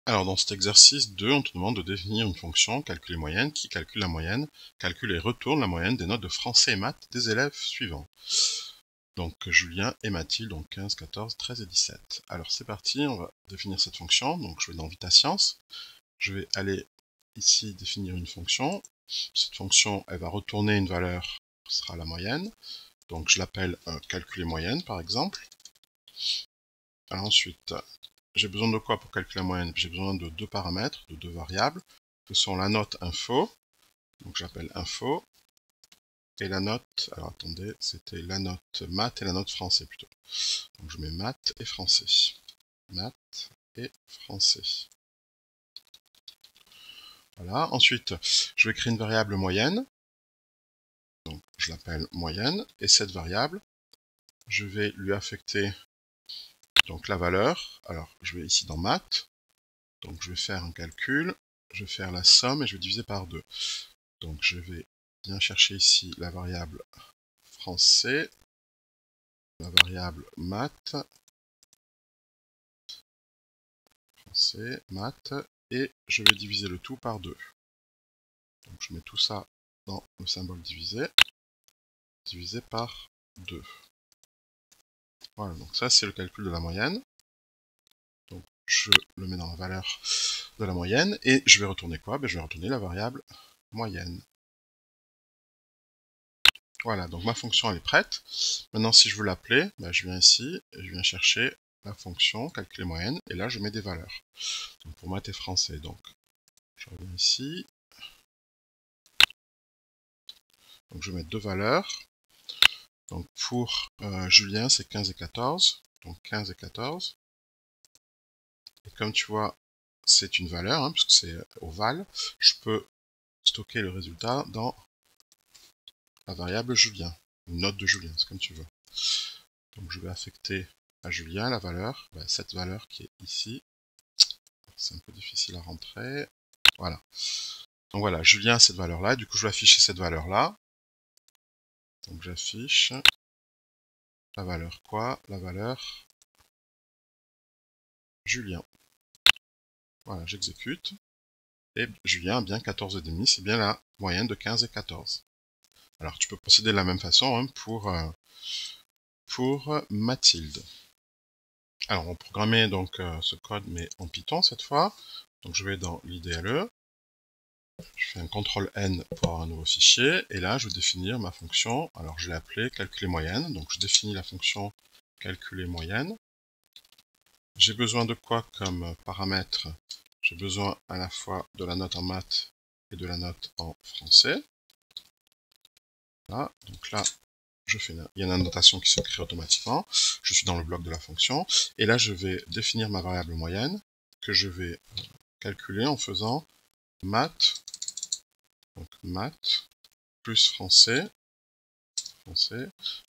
Alors dans cet exercice 2, on te demande de définir une fonction calculer moyenne qui calcule la moyenne, calcule et retourne la moyenne des notes de français et maths des élèves suivants. Donc Julien et Mathilde, donc 15, 14, 13 et 17. Alors c'est parti, on va définir cette fonction. Donc je vais dans Vita Science, je vais aller ici définir une fonction. Cette fonction, elle va retourner une valeur qui sera la moyenne. Donc je l'appelle calculer moyenne par exemple. Alors ensuite, j'ai besoin de quoi pour calculer la moyenne? J'ai besoin de deux paramètres, de deux variables, que sont la note info, donc j'appelle info, et la note, alors attendez, c'était la note maths et la note français plutôt. Donc je mets maths et français. Maths et français. Voilà, ensuite, je vais créer une variable moyenne, donc je l'appelle moyenne, et cette variable, je vais lui affecter donc la valeur. Alors je vais ici dans maths, donc je vais faire un calcul, je vais faire la somme et je vais diviser par 2. Donc je vais bien chercher ici la variable français, la variable maths, français, maths, et je vais diviser le tout par 2. Donc je mets tout ça dans le symbole divisé, divisé par 2. Voilà, donc ça c'est le calcul de la moyenne. Donc je le mets dans la valeur de la moyenne, et je vais retourner quoi? Je vais retourner la variable moyenne. Voilà, donc ma fonction elle est prête. Maintenant si je veux l'appeler, je viens ici, et je viens chercher la fonction calculer moyenne, et là je mets des valeurs. Donc pour maths et français, donc je reviens ici. Donc je vais mettre deux valeurs. Donc pour Julien c'est 15 et 14, donc 15 et 14. Et comme tu vois, c'est une valeur, hein, puisque c'est ovale, je peux stocker le résultat dans la variable Julien, une note de Julien, c'est comme tu veux. Donc je vais affecter à Julien la valeur, cette valeur qui est ici. C'est un peu difficile à rentrer. Voilà. Donc voilà, Julien a cette valeur-là, du coup je vais afficher cette valeur-là. Donc j'affiche la valeur quoi? La valeur Julien. Voilà, j'exécute. Et Julien a bien 14,5, c'est bien la moyenne de 15 et 14. Alors tu peux procéder de la même façon hein, pour Mathilde. Alors on va programmer donc ce code mais en Python cette fois. Donc je vais dans l'IDLE. Je fais un CTRL-N pour avoir un nouveau fichier, et là je vais définir ma fonction. Alors je l'ai appelée calculer moyenne, donc je définis la fonction calculer moyenne. J'ai besoin de quoi comme paramètre? J'ai besoin à la fois de la note en maths et de la note en français. Voilà, donc là il y a une annotation qui se crée automatiquement. Je suis dans le bloc de la fonction, et là je vais définir ma variable moyenne, que je vais calculer en faisant maths, donc maths plus français,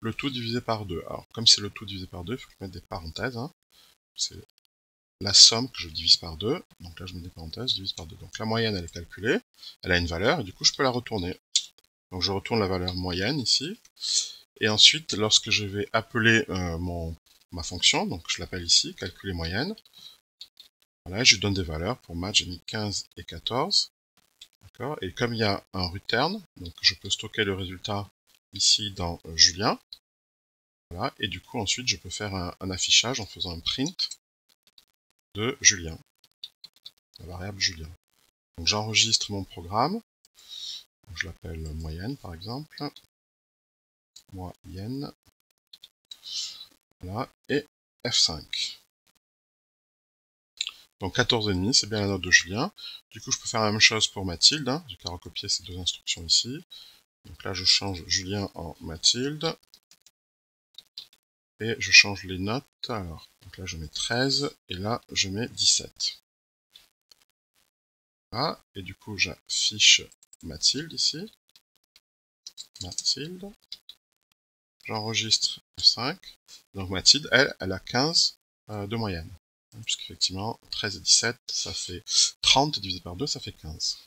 le tout divisé par 2. Alors, comme c'est le tout divisé par 2, il faut que je mette des parenthèses. Hein. C'est la somme que je divise par 2. Donc là, je mets des parenthèses, je divise par 2. Donc la moyenne, elle est calculée. Elle a une valeur, et du coup, je peux la retourner. Donc je retourne la valeur moyenne ici. Et ensuite, lorsque je vais appeler ma fonction, donc je l'appelle ici, calculer moyenne. Voilà, je lui donne des valeurs. Pour maths, j'ai mis 15 et 14. D'accord. Et comme il y a un return, donc je peux stocker le résultat ici dans Julien. Voilà, et du coup ensuite je peux faire un affichage en faisant un print de Julien, la variable Julien. Donc j'enregistre mon programme, je l'appelle moyenne par exemple, moyenne, voilà, et F5. Donc 14,5, c'est bien la note de Julien. Du coup je peux faire la même chose pour Mathilde, hein. J'ai qu'à recopier ces deux instructions ici. Donc là je change Julien en Mathilde. Et je change les notes, alors, donc là je mets 13, et là je mets 17. Voilà, et du coup j'affiche Mathilde ici. Mathilde. J'enregistre 5. Donc Mathilde, elle a 15 de moyenne. Puisqu'effectivement, 13 et 17, ça fait 30 divisé par 2, ça fait 15.